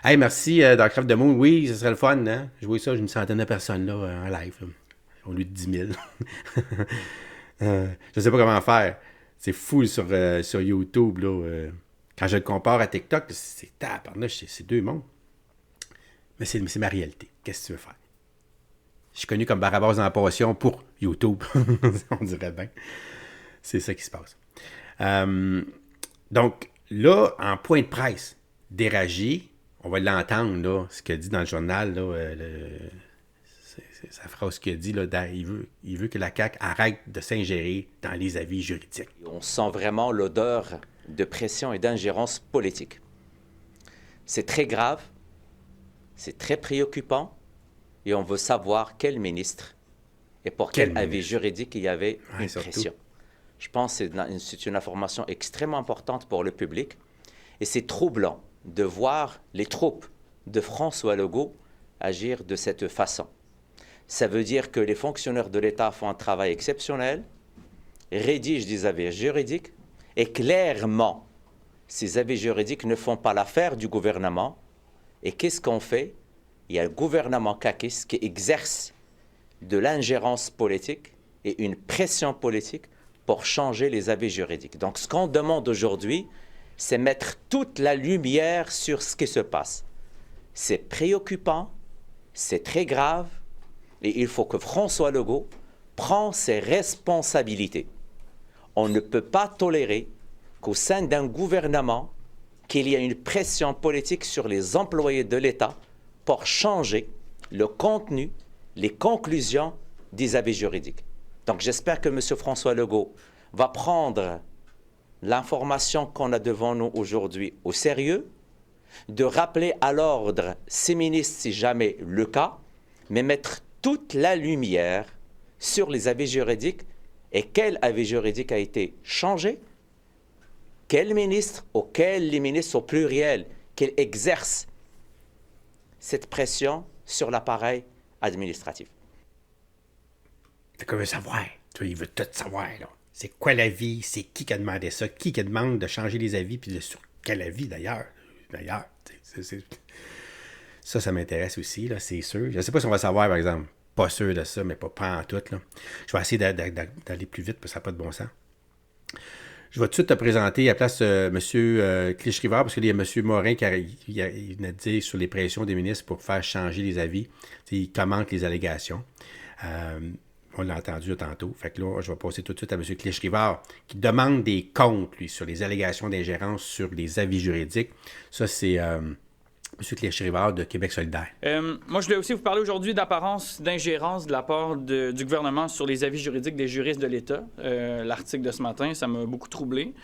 Hey, merci, Darkcraft de Moon. Oui, ce serait le fun, hein? Jouer ça, j'ai une centaine de personnes là, en live, là, au lieu de 10 000. Je sais pas comment faire. C'est fou sur YouTube, là. Quand je le compare à TikTok, c'est tabarnouche, c'est deux mondes. Mais c'est ma réalité. Qu'est-ce que tu veux faire? Je suis connu comme Barabas en passion pour YouTube. On dirait bien. C'est ça qui se passe. Euh, donc, là, en point de presse, Déragé, on va l'entendre, là, ce qu'il dit dans le journal, là, c'est sa phrase qu'il a dit, là, il veut que la CAQ arrête de s'ingérer dans les avis juridiques. On sent vraiment l'odeur de pression et d'ingérence politique. C'est très grave, c'est très préoccupant, et on veut savoir quel ministre et pour quel avis juridique il y avait une pression. Je pense que c'est une information extrêmement importante pour le public, et c'est troublant de voir les troupes de François Legault agir de cette façon. Ça veut dire que les fonctionnaires de l'État font un travail exceptionnel, rédigent des avis juridiques, et clairement, ces avis juridiques ne font pas l'affaire du gouvernement. Et qu'est-ce qu'on fait? Il y a le gouvernement caquiste qui exerce de l'ingérence politique et une pression politique pour changer les avis juridiques. Donc ce qu'on demande aujourd'hui, c'est mettre toute la lumière sur ce qui se passe. C'est préoccupant, c'est très grave, et il faut que François Legault prenne ses responsabilités. On ne peut pas tolérer qu'au sein d'un gouvernement, qu'il y ait une pression politique sur les employés de l'État pour changer le contenu, les conclusions des avis juridiques. Donc j'espère que M. François Legault va prendre l'information qu'on a devant nous aujourd'hui au sérieux, de rappeler à l'ordre ses ministres si jamais le cas, mais mettre toute la lumière sur les avis juridiques et quel avis juridique a été changé, quel ministre ou quels les ministres au pluriel qu'ils exercent cette pression sur l'appareil administratif. Fait qu'on veut savoir. Tu vois, il veut tout savoir, là. C'est quoi l'avis? C'est qui a demandé ça? Qui demande de changer les avis? Puis sur quel avis, d'ailleurs? D'ailleurs, ça m'intéresse aussi, là, c'est sûr. Je ne sais pas si on va savoir, par exemple. Pas sûr de ça, mais pas en tout, là. Je vais essayer d'aller plus vite, parce que ça n'a pas de bon sens. Je vais tout de suite te présenter à la place M. Clich-Rivard, parce qu'il y a M. Morin qui il venait de dire sur les pressions des ministres pour faire changer les avis. T'sais, il commente les allégations. On l'a entendu tantôt. Fait que là, je vais passer tout de suite à M. Clich-Rivard, qui demande des comptes, lui, sur les allégations d'ingérence sur les avis juridiques. Ça, c'est M. Clich-Rivard de Québec solidaire. Moi, je voulais aussi vous parler aujourd'hui d'apparence d'ingérence de la part du gouvernement sur les avis juridiques des juristes de l'État. L'article de ce matin, ça m'a beaucoup troublé.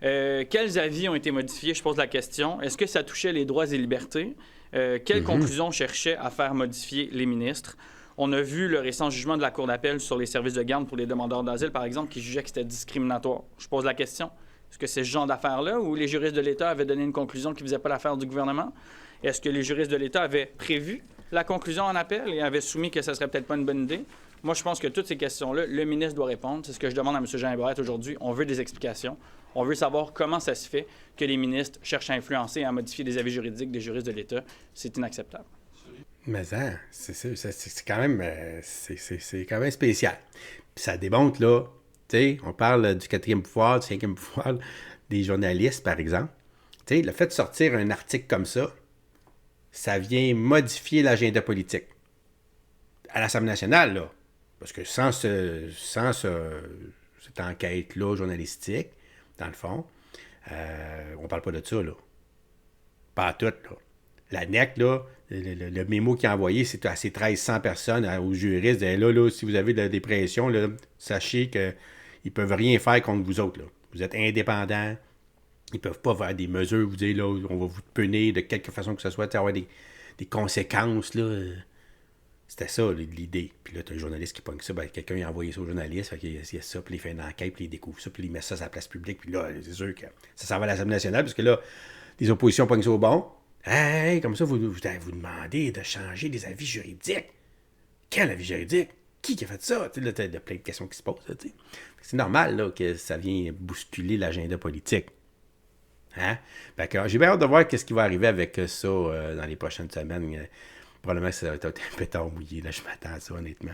Quels avis ont été modifiés? Je pose la question. Est-ce que ça touchait les droits et libertés? Quelles conclusions cherchaient à faire modifier les ministres? On a vu le récent jugement de la Cour d'appel sur les services de garde pour les demandeurs d'asile, par exemple, qui jugeait que c'était discriminatoire. Je pose la question. Est-ce que c'est ce genre d'affaires-là où les juristes de l'État avaient donné une conclusion qui ne faisait pas l'affaire du gouvernement? Est-ce que les juristes de l'État avaient prévu la conclusion en appel et avaient soumis que ça ne serait peut-être pas une bonne idée? Moi, je pense que toutes ces questions-là, le ministre doit répondre. C'est ce que je demande à M. Jean Barrette aujourd'hui. On veut des explications. On veut savoir comment ça se fait que les ministres cherchent à influencer et à modifier des avis juridiques des juristes de l'État. C'est inacceptable. Mais ça, c'est quand même, c'est quand même spécial. Puis ça démontre, là, tu sais, on parle du quatrième pouvoir, du cinquième pouvoir, des journalistes, par exemple. Tu sais, le fait de sortir un article comme ça vient modifier l'agenda politique. À l'Assemblée nationale, là. Parce que sans cette enquête-là journalistique, dans le fond, on parle pas de ça, là. Pas à tout, là. La NEC, là, le mémo qu'il a envoyé, c'est à ces 1300 personnes, aux juristes. Là, si vous avez des pressions, là, sachez qu'ils ne peuvent rien faire contre vous autres. Là. Vous êtes indépendants. Ils ne peuvent pas faire des mesures, vous dire, là, on va vous punir de quelque façon que ce soit, avoir des conséquences. Là. C'était ça, l'idée. Puis là, tu as un journaliste qui pogne ça. Ben, quelqu'un a envoyé ça au journaliste. Fait qu'il y a ça, puis il fait une enquête, puis il découvre ça, puis il met ça sur la place publique. Puis là, c'est sûr que ça s'en va à l'Assemblée nationale, parce que là, les oppositions pognent ça au bon. Hey, comme ça, vous demandez de changer des avis juridiques. Quel avis juridique? Qui a fait ça? Là, il y a plein de questions qui se posent. Là, c'est normal là, que ça vienne bousculer l'agenda politique. Hein? Fait que, j'ai bien hâte de voir ce qui va arriver avec ça dans les prochaines semaines. Probablement que ça va être un pétard mouillé. Là, je m'attends à ça, honnêtement.